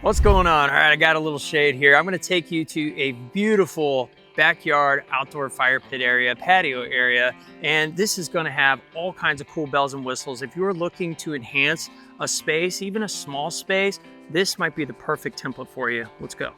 What's going on? All right, I got a little shade here. I'm going to take you to a beautiful backyard outdoor fire pit area, patio area, and this is going to have all kinds of cool bells and whistles. If you're looking to enhance a space, even a small space, this might be the perfect template for you. Let's go.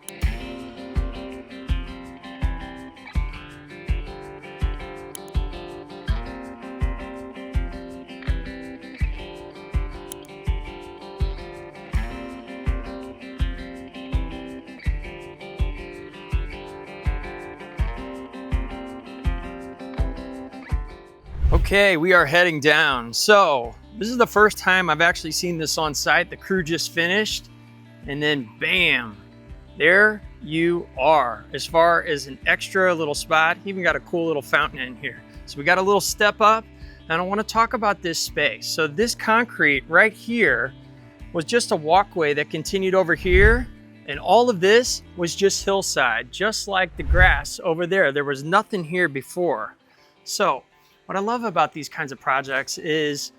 Okay, we are heading down. So this is the first time I've actually seen this on site. The crew just finished, and then bam, there you are. As far as an extra little spot, even got a cool little fountain in here. So we got a little step up, and I want to talk about this space. So this concrete right here was just a walkway that continued over here, and all of this was just hillside, just like the grass over there. There was nothing here before. So what I love about these kinds of projects is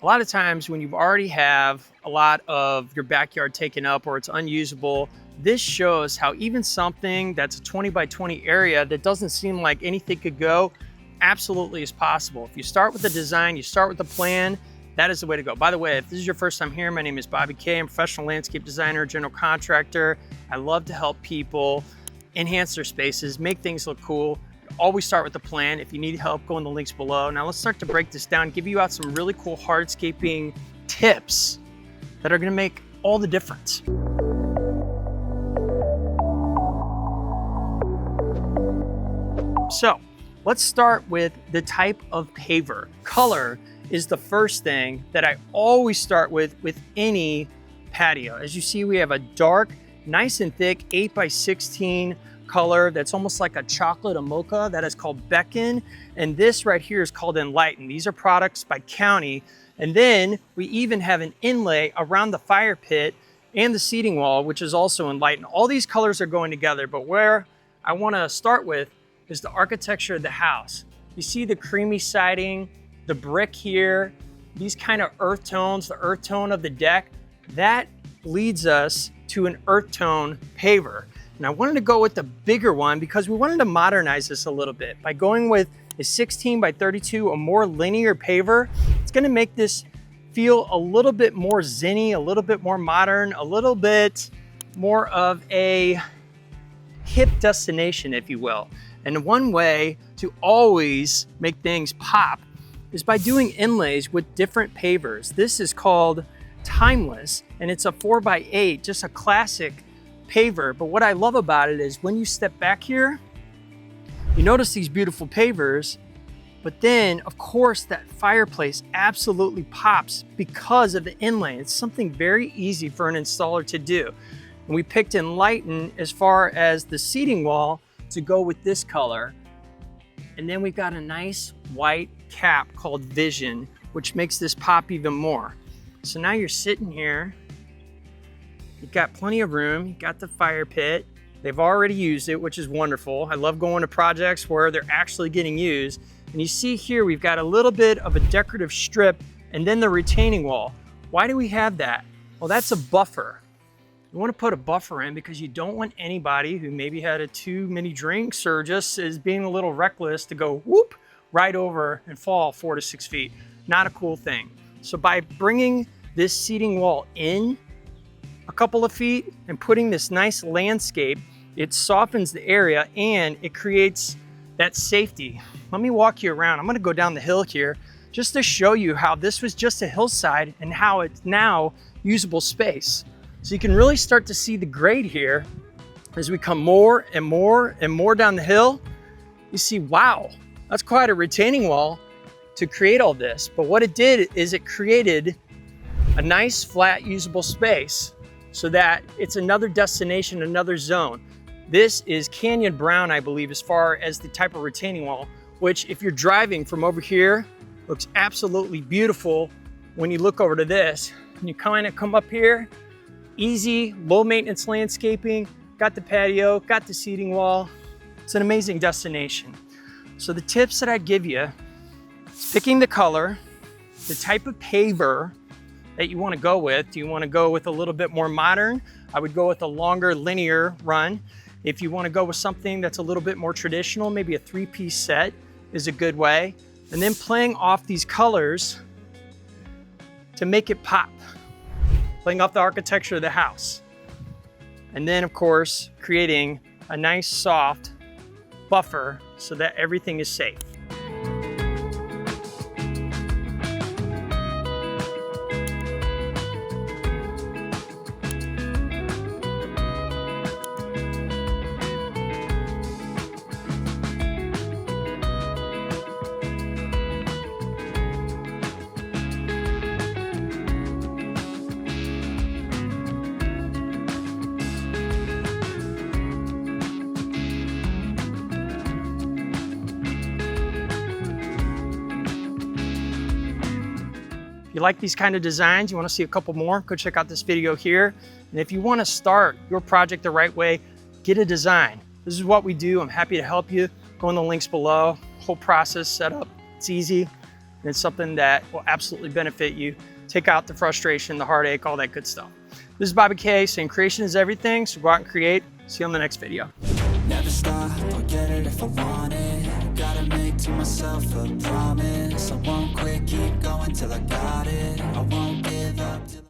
a lot of times when you already have a lot of your backyard taken up or it's unusable, this shows how even something that's a 20 by 20 area that doesn't seem like anything could go, absolutely is possible. If you start with the design, you start with the plan, that is the way to go. By the way, if this is your first time here, my name is Bobby K. I'm a professional landscape designer, general contractor. I love to help people enhance their spaces, make things look cool. Always start with the plan. If you need help, go in the links below. Now let's start to break this down, give you out some really cool hardscaping tips that are gonna make all the difference. So let's start with the type of paver. Color is the first thing that I always start with any patio. As you see, we have a dark, nice and thick 8 by 16 color that's almost like a chocolate, a mocha, that is called Beacon. And this right here is called Enlighten. These are products by County. And then we even have an inlay around the fire pit and the seating wall, which is also Enlighten. All these colors are going together, but where I want to start with is the architecture of the house. You see the creamy siding, the brick here, these kind of earth tones, the earth tone of the deck, that leads us to an earth tone paver. And I wanted to go with the bigger one because we wanted to modernize this a little bit. By going with a 16 by 32, a more linear paver, it's gonna make this feel a little bit more zinny, a little bit more modern, a little bit more of a hip destination, if you will. And one way to always make things pop is by doing inlays with different pavers. This is called Timeless, and it's a 4 by 8, just a classic paver. But what I love about it is when you step back here, you notice these beautiful pavers, but then of course that fireplace absolutely pops because of the inlay. It's something very easy for an installer to do. And we picked Enlighten as far as the seating wall to go with this color. And then we've got a nice white cap called Vision, which makes this pop even more. So now you're sitting here, you've got plenty of room, you've got the fire pit. They've already used it, which is wonderful. I love going to projects where they're actually getting used. And you see here, we've got a little bit of a decorative strip and then the retaining wall. Why do we have that? Well, that's a buffer. You want to put a buffer in because you don't want anybody who maybe had too many drinks or just is being a little reckless to go whoop right over and fall 4 to 6 feet. Not a cool thing. So by bringing this seating wall in a couple of feet and putting this nice landscape, it softens the area and it creates that safety. Let me walk you around. I'm gonna go down the hill here just to show you how this was just a hillside and how it's now usable space. So you can really start to see the grade here as we come more and more and more down the hill. You see, wow, that's quite a retaining wall to create all this. But what it did is it created a nice flat usable space so that it's another destination, another zone. This is Canyon Brown, I believe, as far as the type of retaining wall, which if you're driving from over here, looks absolutely beautiful when you look over to this. And you kind of come up here, easy, low maintenance landscaping, got the patio, got the seating wall. It's an amazing destination. So the tips that I'd give you is picking the color, the type of paver that you want to go with. Do you want to go with a little bit more modern? I would go with a longer linear run. If you want to go with something that's a little bit more traditional, maybe a 3-piece set is a good way. And then playing off these colors to make it pop. Playing off the architecture of the house. And then of course, creating a nice soft buffer so that everything is safe. If you like these kind of designs, you want to see a couple more, go check out this video here. And if you want to start your project the right way, get a design. This is what we do. I'm happy to help you. Go in the links below. Whole process set up. It's easy. And it's something that will absolutely benefit you. Take out the frustration, the heartache, all that good stuff. This is Bobby K saying creation is everything. So go out and create. See you on the next video. Never stop, I'll get it if I want it. Gotta make to myself a promise. I won't quit, keep going till I got it. I won't give up till